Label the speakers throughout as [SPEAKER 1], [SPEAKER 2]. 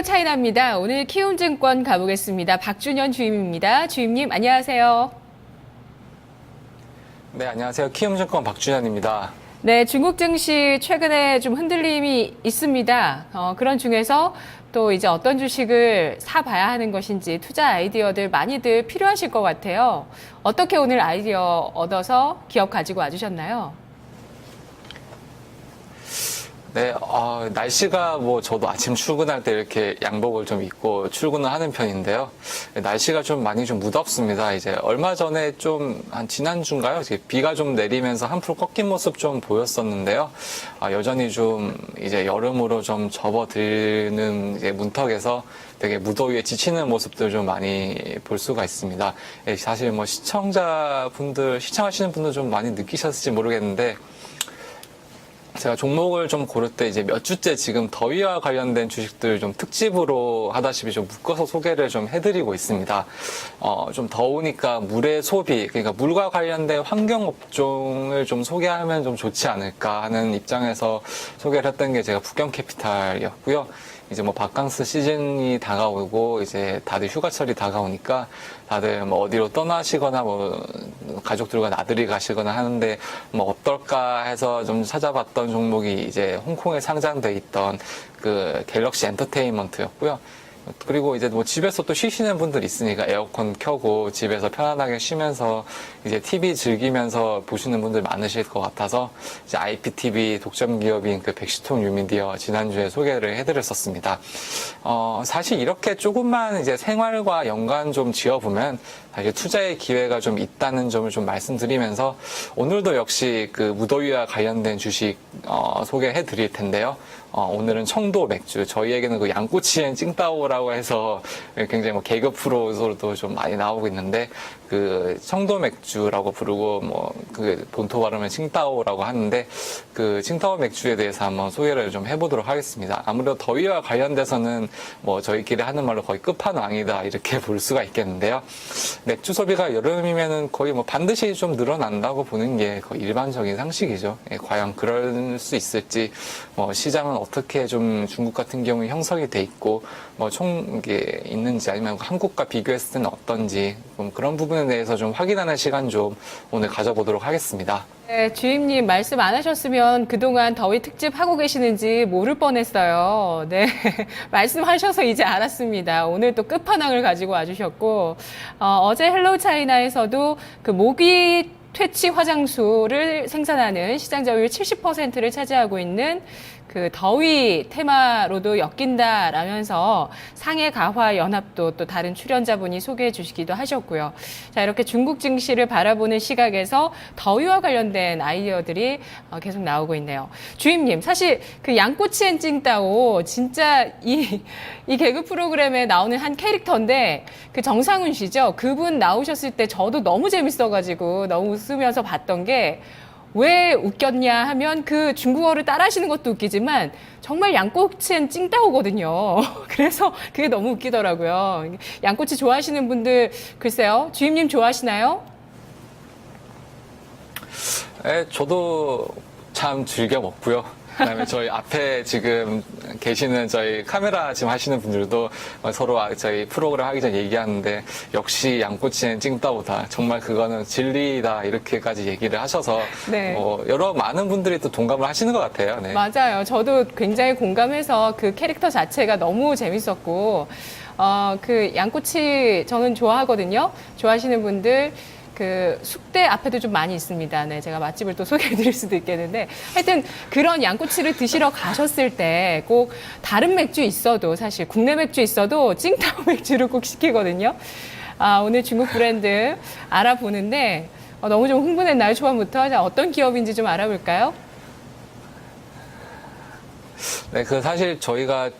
[SPEAKER 1] 헬로우 차이나입니다. 오늘 키움증권 가보겠습니다. 박준현 주임입니다. 주임님 안녕하세요.
[SPEAKER 2] 네, 안녕하세요. 키움증권 박준현입니다.
[SPEAKER 1] 네, 중국 증시 최근에 좀 흔들림이 있습니다. 그런 중에서 또 이제 어떤 주식을 사봐야 하는 것인지 투자 아이디어들 많이들 필요하실 것 같아요. 어떻게 오늘 아이디어 얻어서 기업 가지고 와주셨나요?
[SPEAKER 2] 네, 날씨가 저도 아침 출근할 때 이렇게 양복을 좀 입고 출근을 하는 편인데요. 날씨가 좀 많이 좀 무덥습니다. 이제 얼마 전에 한 지난주인가요? 비가 좀 내리면서 한풀 꺾인 모습 좀 보였었는데요. 여전히 좀 이제 여름으로 좀 접어드는 이제 문턱에서 되게 무더위에 지치는 모습들 좀 많이 볼 수가 있습니다. 사실 시청하시는 분들 좀 많이 느끼셨을지 모르겠는데, 제가 종목을 좀 고를 때 이제 몇 주째 지금 더위와 관련된 주식들 좀 특집으로 하다시피 좀 묶어서 소개를 좀 해드리고 있습니다. 좀 더우니까 물의 소비, 그러니까 물과 관련된 환경 업종을 좀 소개하면 좀 좋지 않을까 하는 입장에서 소개를 했던 게 제가 북경캐피탈이었고요. 이제 바캉스 시즌이 다가오고 이제 다들 휴가철이 다가오니까 다들 어디로 떠나시거나 가족들과 나들이 가시거나 하는데 어떨까 해서 좀 찾아봤던 종목이 이제 홍콩에 상장돼 있던 그 갤럭시 엔터테인먼트였고요. 그리고 이제 집에서 또 쉬시는 분들 있으니까 에어컨 켜고 집에서 편안하게 쉬면서 이제 TV 즐기면서 보시는 분들 많으실 것 같아서 이제 IPTV 독점 기업인 그 백시통 뉴미디어 지난주에 소개를 해드렸었습니다. 사실 이렇게 조금만 이제 생활과 연관 좀 지어보면 사실 투자의 기회가 좀 있다는 점을 좀 말씀드리면서 오늘도 역시 그 무더위와 관련된 주식 소개해 드릴 텐데요. 오늘은 청도 맥주, 저희에게는 그 양꼬치엔 찡따오라고 해서 굉장히 개그 프로로도 좀 많이 나오고 있는데, 그 청도 맥주라고 부르고 그 본토 발음은 칭따오라고 하는데, 그 칭따오 맥주에 대해서 한번 소개를 좀 해보도록 하겠습니다. 아무래도 더위와 관련돼서는 저희끼리 하는 말로 거의 끝판왕이다 이렇게 볼 수가 있겠는데요. 맥주 소비가 여름이면은 거의 반드시 좀 늘어난다고 보는 게 거의 일반적인 상식이죠. 과연 그럴 수 있을지, 시장은 어떻게 좀 중국 같은 경우에 형성이 돼 있고, 게 있는지 아니면 한국과 비교했을 때는 어떤지, 그런 부분에 대해서 좀 확인하는 시간 좀 오늘 가져보도록 하겠습니다.
[SPEAKER 1] 네, 주임님 말씀 안 하셨으면 그동안 더위 특집 하고 계시는지 모를 뻔했어요. 네, 말씀하셔서 이제 알았습니다. 오늘 또 끝판왕을 가지고 와주셨고, 어제 헬로우 차이나에서도 그 모기 퇴치 화장수를 생산하는 시장 점유율 70%를 차지하고 있는 그 더위 테마로도 엮인다라면서 상해 가화 연합도 또 다른 출연자분이 소개해 주시기도 하셨고요. 자, 이렇게 중국 증시를 바라보는 시각에서 더위와 관련된 아이디어들이 계속 나오고 있네요. 주임님, 사실 그 양꼬치엔 찡따오 진짜 이 개그 프로그램에 나오는 한 캐릭터인데, 그 정상훈 씨죠? 그분 나오셨을 때 저도 너무 재밌어가지고 너무 웃으면서 봤던 게, 왜 웃겼냐 하면 그 중국어를 따라하시는 것도 웃기지만 정말 양꼬치엔 찡따오거든요. 그래서 그게 너무 웃기더라고요. 양꼬치 좋아하시는 분들 글쎄요. 주임님 좋아하시나요?
[SPEAKER 2] 네, 저도 참 즐겨 먹고요. 그다음에 저희 앞에 지금 계시는 저희 카메라 지금 하시는 분들도 서로 저희 프로그램 하기 전에 얘기하는데, 역시 양꼬치엔 찡따오다, 정말 그거는 진리다, 이렇게까지 얘기를 하셔서
[SPEAKER 1] 네.
[SPEAKER 2] 많은 분들이 또 동감을 하시는 것 같아요. 네.
[SPEAKER 1] 맞아요. 저도 굉장히 공감해서 그 캐릭터 자체가 너무 재밌었고, 그 양꼬치 저는 좋아하거든요. 좋아하시는 분들 그 숙대 앞에도 좀 많이 있습니다. 네, 제가 맛집을 또 소개해 드릴 수도 있겠는데, 하여튼 그런 양꼬치를 드시러 가셨을 때 꼭 다른 맥주 있어도, 사실 국내 맥주 있어도 찡따오 맥주를 꼭 시키거든요. 오늘 중국 브랜드 알아보는데 너무 좀 흥분했나요? 초반부터. 자, 어떤 기업인지 좀 알아볼까요?
[SPEAKER 2] 네, 사실 저희가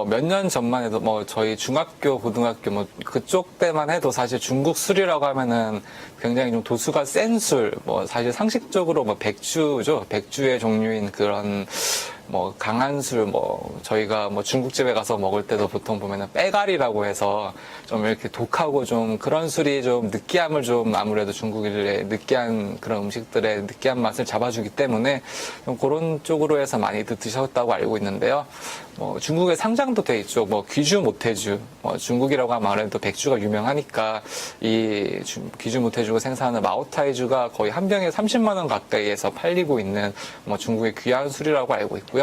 [SPEAKER 2] 몇 년 전만 해도 저희 중학교, 고등학교 그쪽 때만 해도 사실 중국 술이라고 하면은 굉장히 좀 도수가 센 술, 사실 상식적으로 백주죠. 백주의 종류인 그런 뭐 강한 술, 뭐 저희가 뭐 중국집에 가서 먹을 때도 보통 보면은 빼가리라고 해서 좀 이렇게 독하고 좀 그런 술이 좀 느끼함을 좀 아무래도 중국의 느끼한 그런 음식들의 느끼한 맛을 잡아주기 때문에 좀 그런 쪽으로 해서 많이들 드셨다고 알고 있는데요. 뭐 중국에 상장도 돼 있죠. 뭐 귀주 모태주, 중국이라고 하면 아무래도 백주가 유명하니까 이 귀주 모태주가 생산하는 마오타이주가 거의 한 병에 30만 원 가까이에서 팔리고 있는 뭐 중국의 귀한 술이라고 알고 있고요.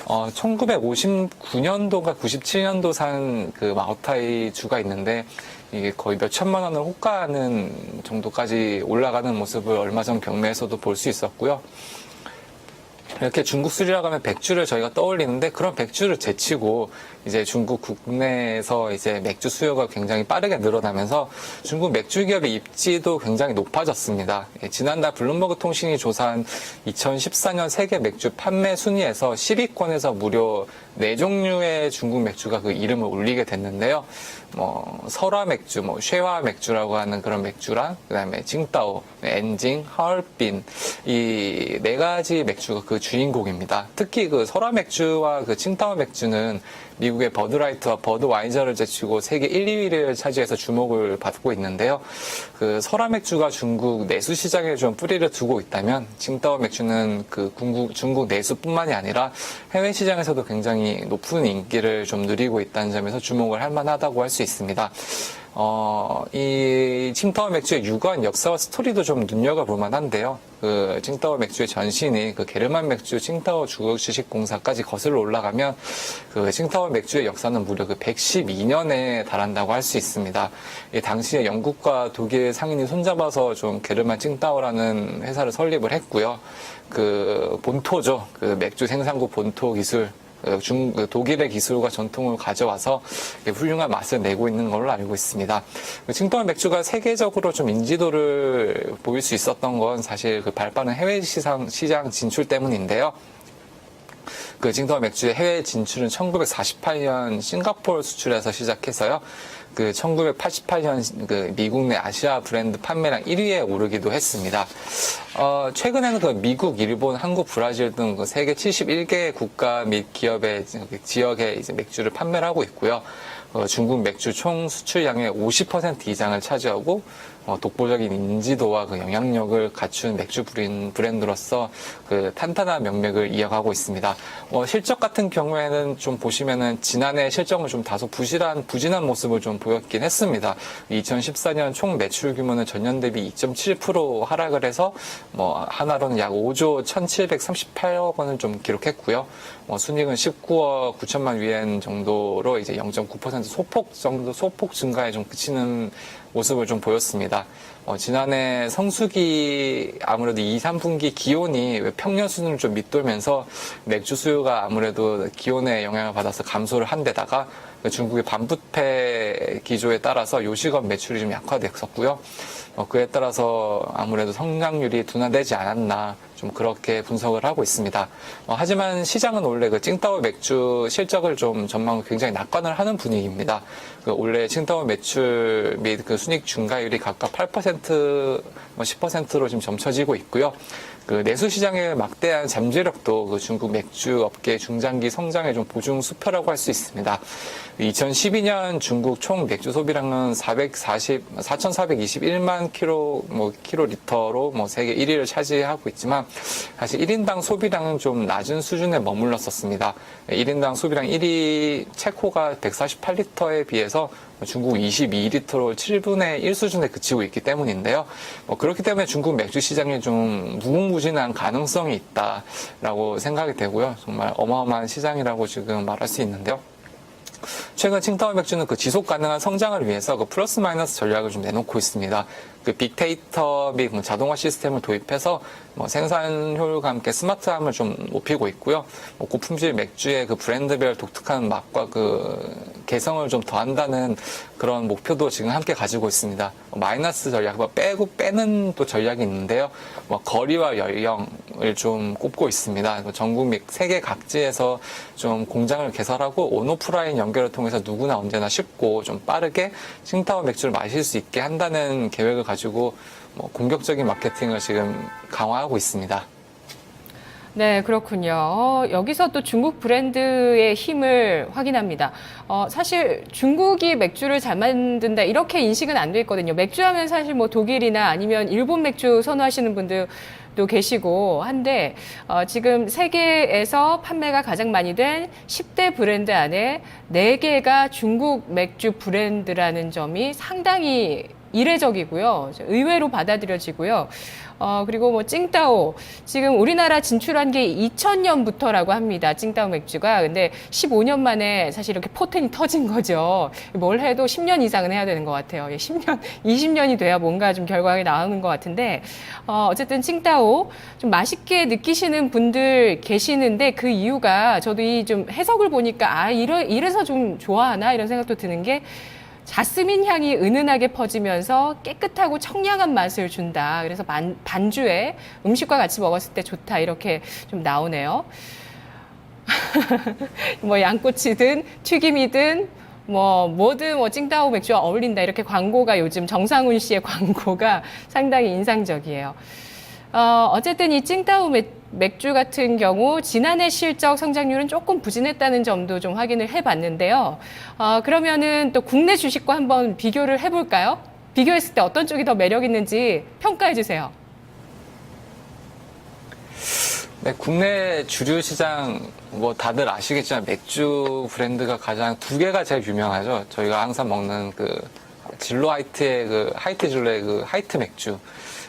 [SPEAKER 2] 1959년도가 97년도 산 그 마오타이주가 있는데 이게 거의 몇 천만 원을 호가하는 정도까지 올라가는 모습을 얼마 전 경매에서도 볼 수 있었고요. 이렇게 중국 술이라고 하면 백주를 저희가 떠올리는데 그런 백주를 제치고 이제 중국 국내에서 이제 맥주 수요가 굉장히 빠르게 늘어나면서 중국 맥주 기업의 입지도 굉장히 높아졌습니다. 지난달 블룸버그 통신이 조사한 2014년 세계 맥주 판매 순위에서 10위권에서 무려 4종류의 중국 맥주가 그 이름을 올리게 됐는데요. 뭐 설화 맥주, 뭐 쉐화 맥주라고 하는 그런 맥주랑 그다음에 징따오, 엔징, 하얼빈 이 4가지 맥주가 그 주인공입니다. 특히 그 설화 맥주와 그 칭따오 맥주는 미국의 버드라이트와 버드와이저를 제치고 세계 1, 2위를 차지해서 주목을 받고 있는데요. 그 설화 맥주가 중국 내수 시장에 좀 뿌리를 두고 있다면 칭따오 맥주는 그 중국 내수뿐만이 아니라 해외 시장에서도 굉장히 높은 인기를 좀 누리고 있다는 점에서 주목을 할 만하다고 할 수 있습니다. 이 칭따오 맥주의 유관 역사와 스토리도 좀 눈여겨볼 만한데요. 그 칭따오 맥주의 전신이 그 게르만 맥주 칭따오 주식공사까지 거슬러 올라가면 그 칭따오 맥주의 역사는 무려 그 112년에 달한다고 할 수 있습니다. 당시에 영국과 독일 상인이 손잡아서 좀 게르만 칭따오라는 회사를 설립을 했고요. 그 본토죠. 그 맥주 생산국 본토 기술. 독일의 기술과 전통을 가져와서 훌륭한 맛을 내고 있는 걸로 알고 있습니다. 칭따오 맥주가 세계적으로 좀 인지도를 보일 수 있었던 건 사실 그 발빠른 해외 시장 진출 때문인데요. 그 칭따오 맥주의 해외 진출은 1948년 싱가포르 수출에서 시작해서요. 그 1988년 그 미국 내 아시아 브랜드 판매량 1위에 오르기도 했습니다. 최근에는 그 미국, 일본, 한국, 브라질 등 그 세계 71개 국가 및 기업의 지역에 이제 맥주를 판매를 하고 있고요. 중국 맥주 총 수출량의 50% 이상을 차지하고 독보적인 인지도와 그 영향력을 갖춘 맥주 브랜드로서 그 탄탄한 명맥을 이어가고 있습니다. 실적 같은 경우에는 좀 보시면은 지난해 실적은 좀 다소 부진한 모습을 좀 보였긴 했습니다. 2014년 총 매출 규모는 전년 대비 2.7% 하락을 해서 뭐 하나로는 약 5조 1,738억 원을 좀 기록했고요. 순이익은 19억 9천만 위엔 정도로 이제 0.9% 소폭 증가에 좀 그치는 모습을 좀 보였습니다. 지난해 성수기 아무래도 2, 3분기 기온이 평년 수준을 좀 밑돌면서 맥주 수요가 아무래도 기온의 영향을 받아서 감소를 한 데다가 중국의 반부패 기조에 따라서 요식업 매출이 좀 약화됐었고요. 그에 따라서 아무래도 성장률이 둔화되지 않았나 좀 그렇게 분석을 하고 있습니다. 하지만 시장은 원래 그 칭따오 맥주 실적을 좀 전망을 굉장히 낙관을 하는 분위기입니다. 올해 칭따오 매출 및 그 순익 증가율이 각각 8%, 10%로 지금 점쳐지고 있고요. 그 내수 시장의 막대한 잠재력도 그 중국 맥주 업계 중장기 성장의 좀 보증 수표라고 할 수 있습니다. 2012년 중국 총 맥주 소비량은 4,421만 킬로리터로 세계 1위를 차지하고 있지만 사실 1인당 소비량은 좀 낮은 수준에 머물렀었습니다. 1인당 소비량 1위 체코가 148리터에 비해서 중국 22리터로 7분의 1 수준에 그치고 있기 때문인데요. 그렇기 때문에 중국 맥주 시장에 좀 무궁무진한 가능성이 있다라고 생각이 되고요. 정말 어마어마한 시장이라고 지금 말할 수 있는데요. 최근 칭따오 맥주는 그 지속 가능한 성장을 위해서 그 플러스 마이너스 전략을 좀 내놓고 있습니다. 그 빅데이터 및 자동화 시스템을 도입해서 생산 효율과 함께 스마트함을 좀 높이고 있고요. 고품질 맥주의 그 브랜드별 독특한 맛과 그 개성을 좀 더한다는 그런 목표도 지금 함께 가지고 있습니다. 마이너스 전략, 빼는 또 전략이 있는데요. 거리와 연령을 좀 꼽고 있습니다. 전국 및 세계 각지에서 좀 공장을 개설하고 온오프라인 연결을 통해서 누구나 언제나 쉽고 좀 빠르게 칭따오 맥주를 마실 수 있게 한다는 계획을 가지고 공격적인 마케팅을 지금 강화하고 있습니다.
[SPEAKER 1] 네, 그렇군요. 여기서 또 중국 브랜드의 힘을 확인합니다. 사실 중국이 맥주를 잘 만든다 이렇게 인식은 안 돼 있거든요. 맥주 하면 사실 뭐 독일이나 아니면 일본 맥주 선호하시는 분들도 계시고 한데 지금 세계에서 판매가 가장 많이 된 10대 브랜드 안에 4개가 중국 맥주 브랜드라는 점이 상당히 이례적이고요. 의외로 받아들여지고요. 그리고 뭐 칭따오 지금 우리나라 진출한 게 2000년부터라고 합니다. 칭따오 맥주가. 근데 15년 만에 사실 이렇게 포텐이 터진 거죠. 뭘 해도 10년 이상은 해야 되는 것 같아요. 10년, 20년이 돼야 뭔가 좀 결과가 나오는 것 같은데 어쨌든 칭따오 좀 맛있게 느끼시는 분들 계시는데 그 이유가 저도 이 좀 해석을 보니까 이래서 좀 좋아하나 이런 생각도 드는 게 자스민 향이 은은하게 퍼지면서 깨끗하고 청량한 맛을 준다. 그래서 반주에 음식과 같이 먹었을 때 좋다. 이렇게 좀 나오네요. 뭐 양꼬치든 튀김이든 뭐든 칭따오 맥주와 어울린다. 이렇게 광고가 요즘 정상훈 씨의 광고가 상당히 인상적이에요. 어쨌든 이 칭따오 맥주 같은 경우 지난해 실적 성장률은 조금 부진했다는 점도 좀 확인을 해봤는데요. 그러면은 또 국내 주식과 한번 비교를 해볼까요? 비교했을 때 어떤 쪽이 더 매력 있는지 평가해 주세요.
[SPEAKER 2] 네, 국내 주류 시장 뭐 다들 아시겠지만 맥주 브랜드가 가장 2개가 제일 유명하죠. 저희가 항상 먹는 그 진로 하이트의 하이트 진로의 하이트 맥주.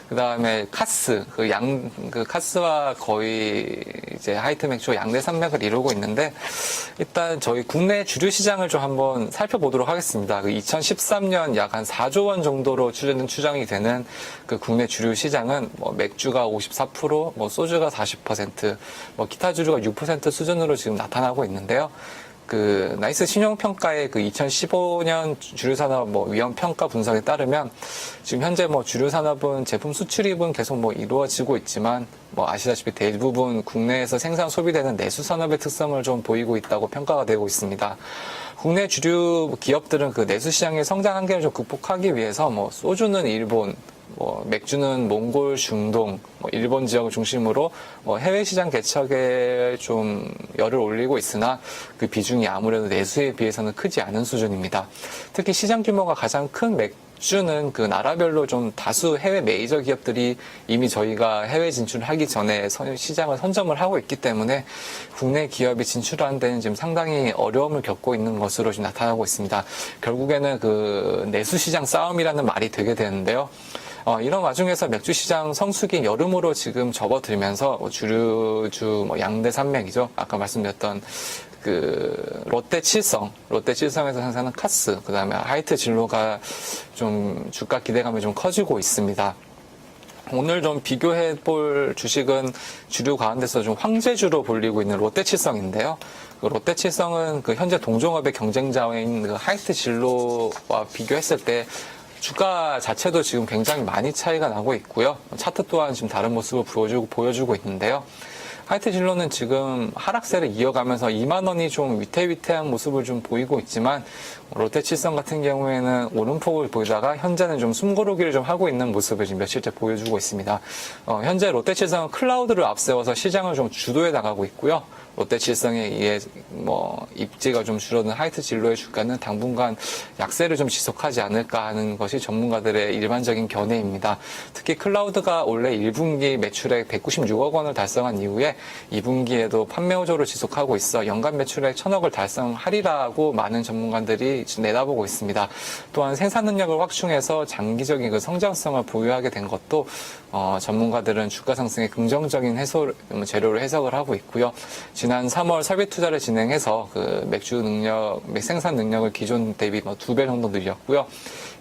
[SPEAKER 2] 그 다음에 카스, 카스와 거의 이제 하이트 맥주가 양대 산맥을 이루고 있는데, 일단 저희 국내 주류 시장을 좀 한번 살펴보도록 하겠습니다. 2013년 약 한 4조 원 정도로 추정이 되는 그 국내 주류 시장은 뭐 맥주가 54%, 뭐 소주가 40%, 뭐 기타 주류가 6% 수준으로 지금 나타나고 있는데요. 나이스 신용평가의 2015년 주류산업 위험평가 분석에 따르면 지금 현재 주류산업은 제품 수출입은 계속 이루어지고 있지만 아시다시피 대부분 국내에서 생산 소비되는 내수산업의 특성을 좀 보이고 있다고 평가가 되고 있습니다. 국내 주류 기업들은 내수 시장의 성장 한계를 좀 극복하기 위해서 소주는 일본, 맥주는 몽골, 중동, 일본 지역을 중심으로 해외 시장 개척에 좀 열을 올리고 있으나 그 비중이 아무래도 내수에 비해서는 크지 않은 수준입니다. 특히 시장 규모가 가장 큰 맥주는 나라별로 좀 다수 해외 메이저 기업들이 이미 저희가 해외 진출하기 전에 시장을 선점을 하고 있기 때문에 국내 기업이 진출하는 데는 지금 상당히 어려움을 겪고 있는 것으로 지금 나타나고 있습니다. 결국에는 내수 시장 싸움이라는 말이 되게 되는데요. 이런 와중에서 맥주 시장 성수기 여름으로 지금 접어들면서 주류주 양대 산맥이죠. 아까 말씀드렸던 롯데칠성에서 생산하는 카스, 그 다음에 하이트 진로가 좀 주가 기대감이 좀 커지고 있습니다. 오늘 좀 비교해 볼 주식은 주류 가운데서 좀 황제주로 불리고 있는 롯데칠성인데요. 롯데칠성은 현재 동종업의 경쟁자인 하이트 진로와 비교했을 때 주가 자체도 지금 굉장히 많이 차이가 나고 있고요. 차트 또한 지금 다른 모습을 보여주고 있는데요. 하이트 진로는 지금 하락세를 이어가면서 2만 원이 좀 위태위태한 모습을 좀 보이고 있지만 롯데칠성 같은 경우에는 오름폭을 보이다가 현재는 좀 숨고르기를 좀 하고 있는 모습을 지금 며칠째 보여주고 있습니다. 현재 롯데칠성은 클라우드를 앞세워서 시장을 좀 주도해 나가고 있고요. 롯데칠성에 의해 입지가 좀 줄어든 하이트 진로의 주가는 당분간 약세를 좀 지속하지 않을까 하는 것이 전문가들의 일반적인 견해입니다. 특히 클라우드가 원래 1분기 매출액 196억 원을 달성한 이후에 2분기에도 판매 호조를 지속하고 있어 연간 매출액 1000억을 달성하리라고 많은 전문가들이 내다보고 있습니다. 또한 생산 능력을 확충해서 장기적인 성장성을 보유하게 된 것도 전문가들은 주가 상승에 긍정적인 재료로 해석을 하고 있고요. 지난 3월 설비 투자를 진행해서 맥주 생산 능력을 기존 대비 2배 정도 늘렸고요.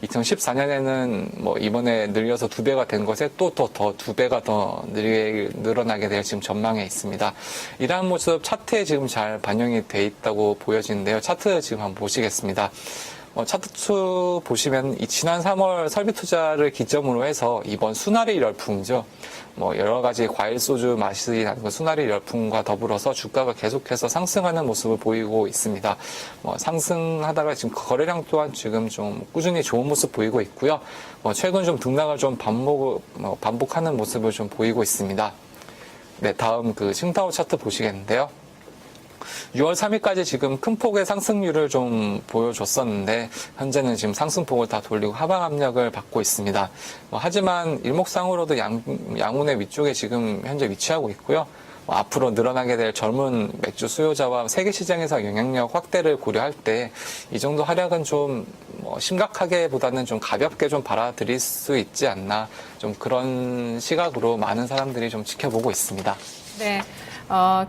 [SPEAKER 2] 2014년에는 이번에 늘려서 2배가 된 것에 또 2배가 더 늘어나게 될 지금 전망에 있습니다. 이러한 모습 차트에 지금 잘 반영이 돼 있다고 보여지는데요. 차트 지금 한번 보시겠습니다. 차트 보시면 지난 3월 설비 투자를 기점으로 해서 이번 수나리 열풍이죠. 여러 가지 과일 소주 맛이 나는 수나리 열풍과 더불어서 주가가 계속해서 상승하는 모습을 보이고 있습니다. 상승하다가 지금 거래량 또한 지금 좀 꾸준히 좋은 모습 보이고 있고요. 최근 좀 등락을 좀 반복하는 모습을 좀 보이고 있습니다. 네, 다음 그 칭타오 차트 보시겠는데요. 6월 3일까지 지금 큰 폭의 상승률을 좀 보여줬었는데 현재는 지금 상승폭을 다 돌리고 하방 압력을 받고 있습니다. 하지만 일목상으로도 양운의 위쪽에 지금 현재 위치하고 있고요. 앞으로 늘어나게 될 젊은 맥주 수요자와 세계 시장에서 영향력 확대를 고려할 때 이 정도 하락은 좀 심각하게보다는 좀 가볍게 좀 받아들일 수 있지 않나, 좀 그런 시각으로 많은 사람들이 좀 지켜보고 있습니다.
[SPEAKER 1] 네.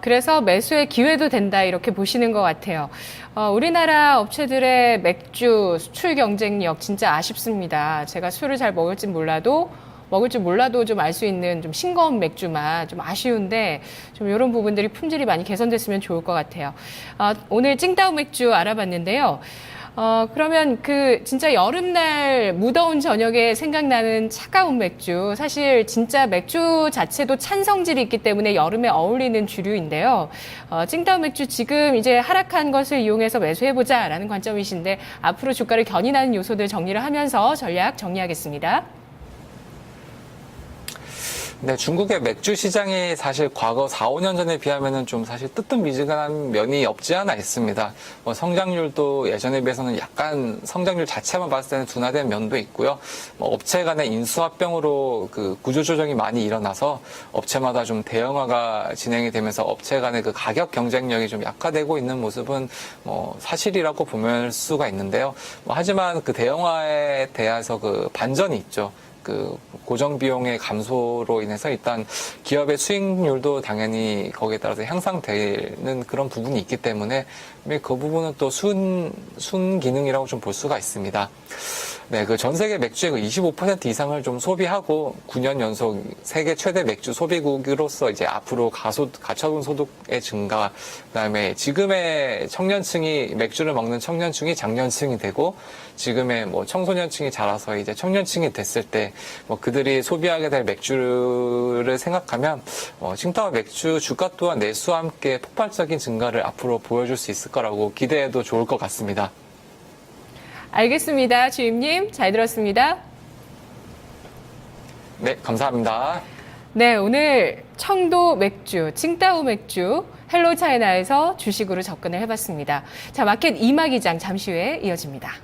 [SPEAKER 1] 그래서 매수의 기회도 된다, 이렇게 보시는 것 같아요. 우리나라 업체들의 맥주 수출 경쟁력 진짜 아쉽습니다. 제가 술을 잘 먹을 줄 몰라도 좀 알 수 있는 좀 싱거운 맥주만 좀 아쉬운데, 좀 이런 부분들이 품질이 많이 개선됐으면 좋을 것 같아요. 오늘 찡따오 맥주 알아봤는데요. 그러면 진짜 여름날 무더운 저녁에 생각나는 차가운 맥주. 사실 진짜 맥주 자체도 찬 성질이 있기 때문에 여름에 어울리는 주류인데요. 찡따오 맥주 지금 이제 하락한 것을 이용해서 매수해보자라는 관점이신데, 앞으로 주가를 견인하는 요소들 정리를 하면서 전략 정리하겠습니다.
[SPEAKER 2] 네, 중국의 맥주 시장이 사실 과거 4, 5년 전에 비하면은 좀 사실 뜨뜻미지근한 면이 없지 않아 있습니다. 성장률도 예전에 비해서는 약간 성장률 자체만 봤을 때는 둔화된 면도 있고요. 업체 간의 인수합병으로 그 구조조정이 많이 일어나서 업체마다 좀 대형화가 진행이 되면서 업체 간의 그 가격 경쟁력이 좀 약화되고 있는 모습은 사실이라고 보면 수가 있는데요. 하지만 그 대형화에 대해서 그 반전이 있죠. 그 고정 비용의 감소로 인해서 일단 기업의 수익률도 당연히 거기에 따라서 향상되는 그런 부분이 있기 때문에 그 부분은 또 순기능이라고 좀 볼 수가 있습니다. 네, 그 전 세계 맥주의 그 25% 이상을 좀 소비하고 9년 연속 세계 최대 맥주 소비국으로서 이제 앞으로 가처분 소득의 증가, 그다음에 지금의 청년층이 맥주를 먹는 청년층이 장년층이 되고 지금의 청소년층이 자라서 이제 청년층이 됐을 때 그들이 소비하게 될 맥주를 생각하면 칭따오 맥주 주가 또한 내수와 함께 폭발적인 증가를 앞으로 보여줄 수 있을 거라고 기대해도 좋을 것 같습니다.
[SPEAKER 1] 알겠습니다. 주임님, 잘 들었습니다.
[SPEAKER 2] 네, 감사합니다.
[SPEAKER 1] 네, 오늘 청도 맥주, 칭따오 맥주, 헬로 차이나에서 주식으로 접근을 해봤습니다. 자, 마켓 이마 기장 잠시 후에 이어집니다.